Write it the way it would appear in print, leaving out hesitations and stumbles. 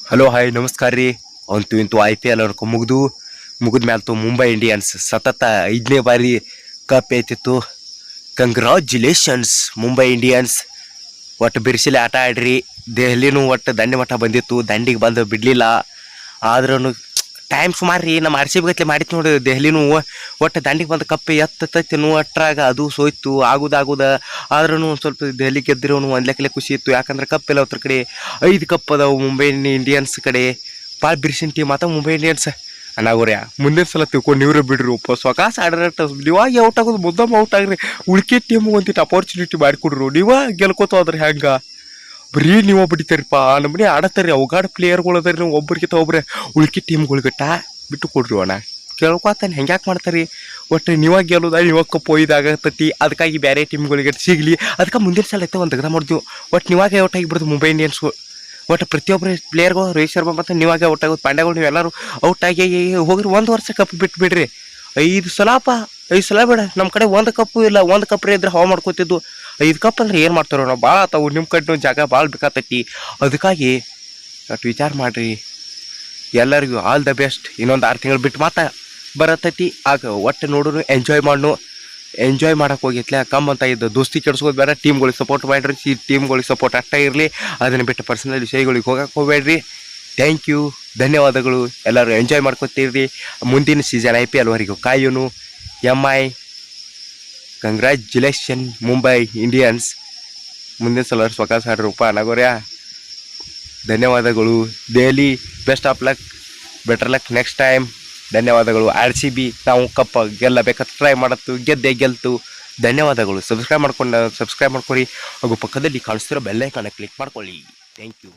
Hello hi ನಮಸ್ಕಾರ ರೀ. ಅಂತೂ ಇಂತೂ IPL ಅನ್ಕೊ ಮುಗಿದ ಮ್ಯಾಲ್ತು ಮುಂಬೈ ಇಂಡಿಯನ್ಸ್ ಸತತ 5ನೇ ಬಾರಿ ಕಪ್ ಎತ್ತಿತ್ತು. Congratulations Mumbai Indians. ಒಟ್ಟು ಬಿರ್ಸಿಲೆ ಆಟ ಆಡ್ರಿ. ದೆಹಲಿನೂ ಒಟ್ಟು ದಂಡಿ ಮಟ್ಟ ಬಂದಿತ್ತು, ದಂಡಿಗೆ ಬಂದು ಬಿಡಲಿಲ್ಲ. ಆದ್ರೂ ಟೈಮ್ ಸುಮಾರು ರೀ ನಮ್ಮ RCB ಗತ್ಲೆ ಮಾಡಿತ್ತು ನೋಡಿ. ದೆಹಲಿನೂ ಒಟ್ಟು ದಂಡಿಗೆ ಬಂದು ಕಪ್ಪು ಎತ್ತತ್ತಿನೂ ಅಟ್ರಾಗ ಅದು ಸೋಯ್ತು ಆಗುದ. ಆದ್ರೂ ಒಂದು ಸ್ವಲ್ಪ ದೆಹಲಿ ಗೆದ್ದಿರೋ ಒಂದು ಲೆಕ್ಕಲೆ ಖುಷಿ ಇತ್ತು. ಯಾಕಂದ್ರೆ ಕಪ್ ಎಲ್ಲ ಅವ್ರ ಕಡೆ 5 ಕಪ್ ಅದಾವು. ಮುಂಬೈ ಇಂಡಿಯನ್ಸ್ ಕಡೆ ಭಾಳ ಬಿರ್ಸಿನ ಟೀಮ್ ಆತ ಮುಂಬೈ ಇಂಡಿಯನ್ಸ್. ಅನಾಗೋರ್ಯ ಮುಂದಿನ ಸಲ ತಿಳ್ಕೊಂಡು ನೀವ್ರೆ ಬಿಡ್ರಿ. ಸ್ವಕಾಸ ಆಡೋಟ ನೀವಾಗಿ ಔಟ್ ಆಗೋದು ಮುದ್ದಮ್ಮ ಔಟ್ ಆಗ್ರಿ. ಉಳ್ಕೆ ಟೀಮ್ ಒಂದಿಟ್ಟು ಅಪಾರ್ಚುನಿಟಿ ಮಾಡಿಕೊಡ್ರು. ನೀವ ಗೆಲ್ಕೋತ ಹೋದ್ರಿ ಹೆಂಗ ಬರೀ ನೀವ ಬಿಡ್ತಾರಿಪ್ಪ. ನಮ್ಮನೆ ಆಡತ್ತಾರಿ ಅವಗಾಡ ಪ್ಲೇಯರ್ಗಳು ಅದಾರಿ. ನೀವು ಒಬ್ಬರಿಗಿಂತ ಒಬ್ರೆ ಉಳ್ಕೆ ಟೀಮ್ಗಳ್ಗಟ್ಟ ಬಿಟ್ಟು ಕೊಡ್ರಿ ಅಣ್ಣ. ಕೇಳ್ಕೊತಾನೆ ಹೆಂಗ್ಯಾಕೆ ಮಾಡ್ತಾರೆ. ಒಟ್ಟು ನೀವಾಗ ಗೆಲ್ಲೋದ ನೀವಾಗ ಕಪ್ ಒಯ್ದಾಗತ್ತತಿ. ಅದಕ್ಕಾಗಿ ಬೇರೆ ಟೀಮ್ಗಳಿಗೆ ಸಿಗಲಿ ಅದಕ್ಕೆ ಮುಂದಿನ ಸಲ ಐತೆ ಒಂದು ತೆಗ್ದ ಮಾಡಿದ್ವಿ. ಒಟ್ಟು ನೀವಾಗೆ ಔಟ್ ಆಗಿಬಿಡ್ದು ಮುಂಬೈ ಇಂಡಿಯನ್ಸ್ಗಳು. ಒಟ್ಟು ಪ್ರತಿಯೊಬ್ಬರು ಪ್ಲೇಯರ್ಗಳು ರೋಹಿತ್ ಶರ್ಮಾ ಮತ್ತು ನೀವಾಗೆ ಔಟ್ ಆಗೋದು. ಪಾಂಡ್ಯಗಳು ನೀವೆಲ್ಲರೂ ಔಟ್ ಆಗಿ ಹೋಗ್ರಿ. 1 ವರ್ಷ ಕಪ್ ಬಿಟ್ಟು ಬಿಡ್ರಿ. 5 ಸಲ ಬೇಡ. ನಮ್ಮ ಕಡೆ 1 ಕಪ್ಪು ಇಲ್ಲ. 1 ಕಪ್ ಇದ್ರೆ ಹವಾ ಮಾಡ್ಕೋತಿದ್ದು. 5 ಕಪ್ ಅಂದ್ರೆ ಏನು ಮಾಡ್ತಾರೋ ನಾವು. ಭಾಳ ಆತಾವು ನಿಮ್ಮ ಕಡೆ ಜಾಗ ಭಾಳ ಬೇಕಾತೈತಿ. ಅದಕ್ಕಾಗಿ ಅಷ್ಟು ವಿಚಾರ ಮಾಡಿರಿ. ಎಲ್ಲರಿಗೂ ಆಲ್ ದ ಬೆಸ್ಟ್. ಇನ್ನೊಂದು 6 ತಿಂಗಳು ಬಿಟ್ಟು ಮಾತ್ರ ಬರತೈತಿ. ಆಗ ಒಟ್ಟು ನೋಡೋನು ಎಂಜಾಯ್ ಮಾಡಕ್ಕೆ ಹೋಗಿತ್ಲೆ. ಕಮ್ ಅಂತ ಇದ್ದು ದೋಸ್ತಿ ಕೆಡ್ಸ್ಕೋದು ಬೇಡ. ಟೀಮ್ಗಳಿಗೆ ಸಪೋರ್ಟ್ ಮಾಡಿರಿ. ಟೀಮ್ಗಳಿಗೆ ಸಪೋರ್ಟ್ ಅಷ್ಟೇ ಇರಲಿ. ಅದನ್ನು ಬಿಟ್ಟು ಪರ್ಸನಲ್ ವಿಷಯಗಳಿಗೆ ಹೋಗಕ್ಕೆ ಹೋಗಬೇಡ್ರಿ. ಥ್ಯಾಂಕ್ ಯು, ಧನ್ಯವಾದಗಳು. ಎಲ್ಲರೂ ಎಂಜಾಯ್ ಮಾಡ್ಕೊತೀರಿ. ಮುಂದಿನ ಸೀಸನ್ IPL ವರೆಗೂ ಕಾಯೋನು. MI congratulation Mumbai Indians. ಮುಂದಿನ ಸಲ ಸ್ವಕಾಸ ಆಡ್ರಪ್ಪ ನಗೋರ್ಯ. ಧನ್ಯವಾದಗಳು. Delhi best of luck, better luck next time. ಧನ್ಯವಾದಗಳು. RCB ನಾವು ಕಪ್ ಗೆಲ್ಲಬೇಕಂತ ಟ್ರೈ ಮಾಡತ್ತು, ಗೆಲ್ತು. ಧನ್ಯವಾದಗಳು. ಸಬ್ಸ್ಕ್ರೈಬ್ ಮಾಡ್ಕೊರಿ. ಹಾಗೂ ಪಕ್ಕದಲ್ಲಿ ಕಾಣಿಸ್ತಿರೋ ಬೆಲ್ ಐಕಾನ್ ಕ್ಲಿಕ್ ಮಾಡ್ಕೊಳ್ಳಿ. Thank you.